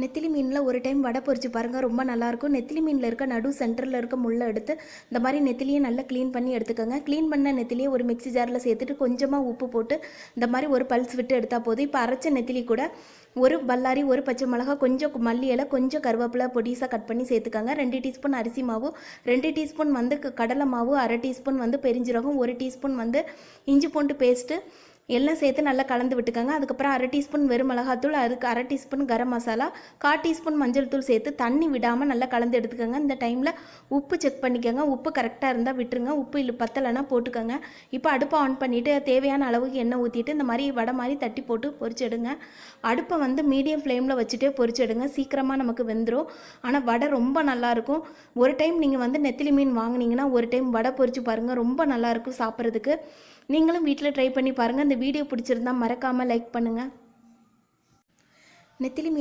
நெத்திலி மீனில் ஒரு டைம் வடை பொரிச்சு பாருங்கள், ரொம்ப நல்லாயிருக்கும். நெத்திலி மீனில் இருக்க சென்டரில் இருக்க முள்ளை எடுத்து இந்த மாதிரி நெத்திலியை நல்லா க்ளீன் பண்ணி எடுத்துக்கோங்க. க்ளீன் பண்ண நெத்திலியை ஒரு மிக்ஸி ஜாரில் சேர்த்துட்டு கொஞ்சமாக உப்பு போட்டு இந்த மாதிரி ஒரு பல்ஸ் விட்டு எடுத்தால் போதும். இப்போ அரைச்ச நெத்திலி கூட ஒரு பல்லாரி, ஒரு பச்சை மிளகா, கொஞ்சம் மல்லி இலை, கொஞ்சம் கருவேப்பிலை பொடிசாக கட் பண்ணி சேர்த்துக்கோங்க. 2 டீஸ்பூன் அரிசி மாவு, 2 டீஸ்பூன் கடலை மாவு, 1/2 டீஸ்பூன் பெருஞ்சீரகம், 1 டீஸ்பூன் இஞ்சி பூண்டு பேஸ்ட்டு எல்லாம் சேர்த்து நல்லா கலந்து விட்டுக்கோங்க. அதுக்கப்புறம் 1/2 டீஸ்பூன் வெறும் மிளகாத்தூள், அதுக்கு 1/2 டீஸ்பூன் கரம் மசாலா, 1/4 டீஸ்பூன் மஞ்சள் தூள் சேர்த்து தண்ணி விடாமல் நல்லா கலந்து எடுத்துக்கோங்க. இந்த டைமில் உப்பு செக் பண்ணிக்கோங்க. உப்பு கரெக்டாக இருந்தால் விட்டுருங்க, உப்பு இல்லை பத்தலைன்னா போட்டுக்கோங்க. இப்போ அடுப்பை ஆன் பண்ணிவிட்டு தேவையான அளவுக்கு எண்ணெய் ஊற்றிட்டு இந்த மாதிரி வடை மாதிரி தட்டி போட்டு பொரிச்செடுங்க. அடுப்பை மீடியம் ஃப்ளேமில் வச்சுட்டே பொரிச்செடுங்க, சீக்கிரமாக நமக்கு வெந்துடும். ஆனால் வடை ரொம்ப நல்லாயிருக்கும். ஒரு டைம் நீங்கள் நெத்திலி மீன் வாங்கினீங்கன்னா ஒரு டைம் வடை பொரிச்சு பாருங்கள், ரொம்ப நல்லாயிருக்கும் சாப்பிட்றதுக்கு. நீங்களும் வீட்டில் ட்ரை பண்ணி பாருங்கள். இந்த வீடியோ பிடிச்சிருந்தா மறக்காமல் லைக் பண்ணுங்கள். நெத்திலி மீன்